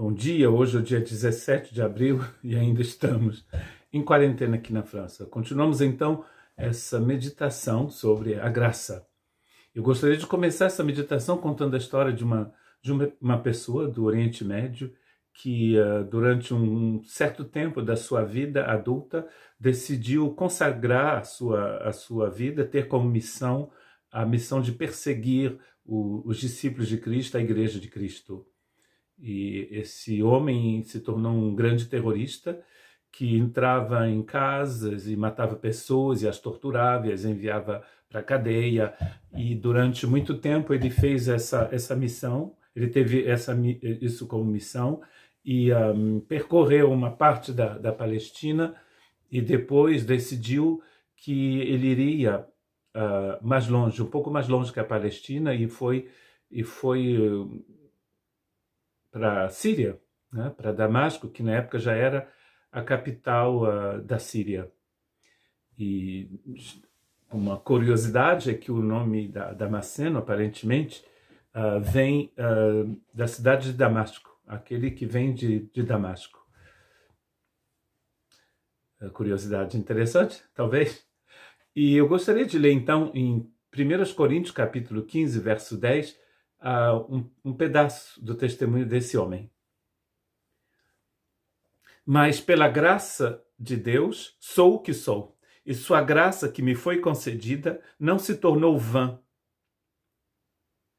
Bom dia, hoje é o dia 17 de abril e ainda estamos em quarentena aqui na França. Continuamos então essa meditação sobre a graça. Eu gostaria de começar essa meditação contando a história de uma pessoa do Oriente Médio que durante um certo tempo da sua vida adulta decidiu consagrar a sua vida, ter como missão a missão de perseguir os discípulos de Cristo, a Igreja de Cristo. E esse homem se tornou um grande terrorista que entrava em casas e matava pessoas e as torturava e as enviava para a cadeia. E durante muito tempo ele fez essa missão, ele teve isso como missão e percorreu uma parte da Palestina e depois decidiu que ele iria mais longe, um pouco mais longe que a Palestina e foi para a Síria, né, para Damasco, que na época já era a capital da Síria. E uma curiosidade é que o nome Damasceno, aparentemente, vem da cidade de Damasco, aquele que vem de Damasco. Curiosidade interessante, talvez. E eu gostaria de ler, então, em 1 Coríntios, capítulo 15, verso 10, um pedaço do testemunho desse homem. Mas pela graça de Deus sou o que sou, e sua graça que me foi concedida não se tornou vã.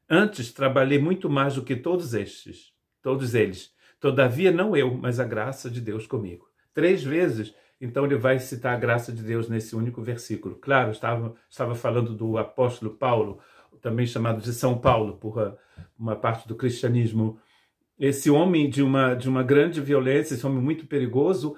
Antes trabalhei muito mais do que todos eles. Todavia não eu, mas a graça de Deus comigo. 3 vezes, então ele vai citar a graça de Deus nesse único versículo. Claro, estava falando do apóstolo Paulo, também chamado de São Paulo, por uma parte do cristianismo. Esse homem de uma grande violência, esse homem muito perigoso,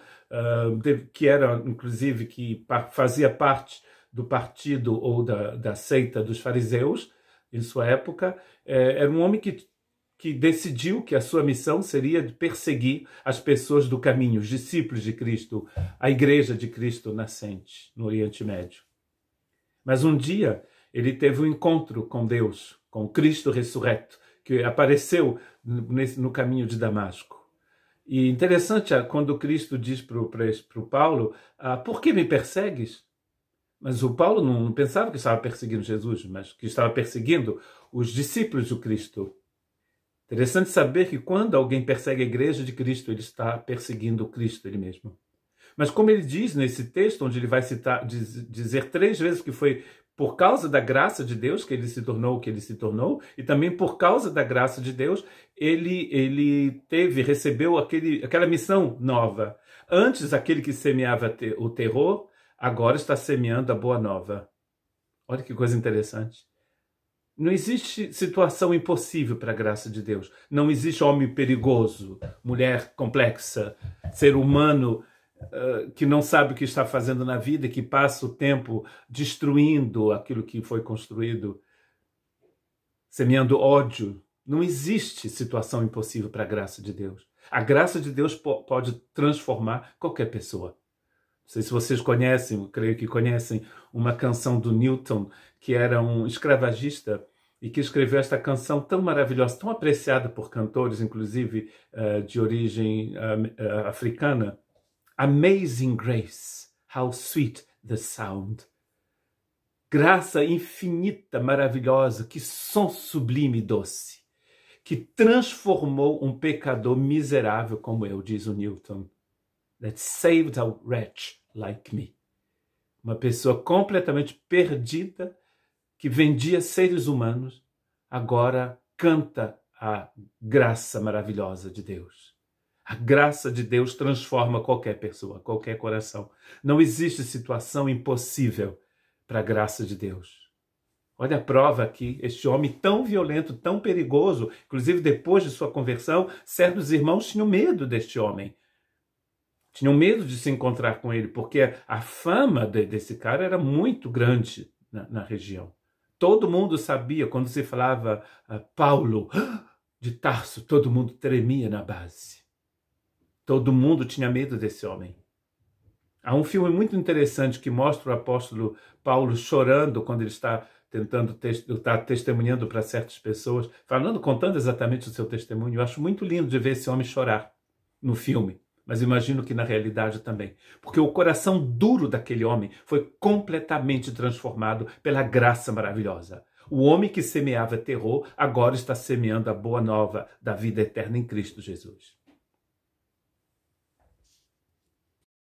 que era, inclusive, que fazia parte do partido ou da seita dos fariseus, em sua época, era um homem que decidiu que a sua missão seria de perseguir as pessoas do caminho, os discípulos de Cristo, a igreja de Cristo nascente no Oriente Médio. Mas um dia ele teve um encontro com Deus, com Cristo ressurreto, que apareceu no caminho de Damasco. E interessante quando Cristo diz para o Paulo, por que me persegues? Mas o Paulo não pensava que estava perseguindo Jesus, mas que estava perseguindo os discípulos de Cristo. Interessante saber que quando alguém persegue a igreja de Cristo, ele está perseguindo Cristo, ele mesmo. Mas como ele diz nesse texto, onde ele vai dizer 3 vezes que foi por causa da graça de Deus que ele se tornou o que ele se tornou, e também por causa da graça de Deus, ele recebeu aquela missão nova. Antes, aquele que semeava o terror, agora está semeando a boa nova. Olha que coisa interessante. Não existe situação impossível para a graça de Deus. Não existe homem perigoso, mulher complexa, ser humano que não sabe o que está fazendo na vida e que passa o tempo destruindo aquilo que foi construído, semeando ódio. Não existe situação impossível para a graça de Deus. A graça de Deus pode transformar qualquer pessoa. Não sei se vocês conhecem, eu creio que conhecem, uma canção do Newton, que era um escravagista e que escreveu esta canção tão maravilhosa, tão apreciada por cantores, inclusive de origem africana. Amazing grace, how sweet the sound. Graça infinita, maravilhosa, que som sublime e doce, que transformou um pecador miserável como eu, diz o Newton. That saved a wretch like me. Uma pessoa completamente perdida, que vendia seres humanos, agora canta a graça maravilhosa de Deus. A graça de Deus transforma qualquer pessoa, qualquer coração. Não existe situação impossível para a graça de Deus. Olha a prova aqui, este homem tão violento, tão perigoso, inclusive depois de sua conversão, certos irmãos tinham medo deste homem. Tinham medo de se encontrar com ele, porque a fama desse cara era muito grande na região. Todo mundo sabia, quando se falava Paulo de Tarso, todo mundo tremia na base. Todo mundo tinha medo desse homem. Há um filme muito interessante que mostra o apóstolo Paulo chorando quando ele está está testemunhando para certas pessoas, contando exatamente o seu testemunho. Eu acho muito lindo de ver esse homem chorar no filme, mas imagino que na realidade também. Porque o coração duro daquele homem foi completamente transformado pela graça maravilhosa. O homem que semeava terror agora está semeando a boa nova da vida eterna em Cristo Jesus.